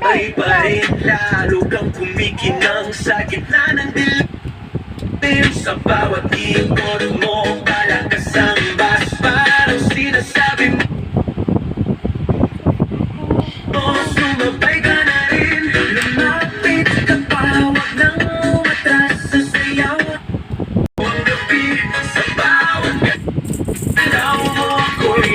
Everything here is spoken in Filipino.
Sabay pa rin, lalo kang kumikinang sa gitna ng dilim. Sa bawat ikot mo, palakas ang bas. Parang sinasabi mo, sumabay ka na rin. Lumapit ka pa, wag nang umatras sa sayaw. Ang gabi, sa bawat galaw mo, ako'y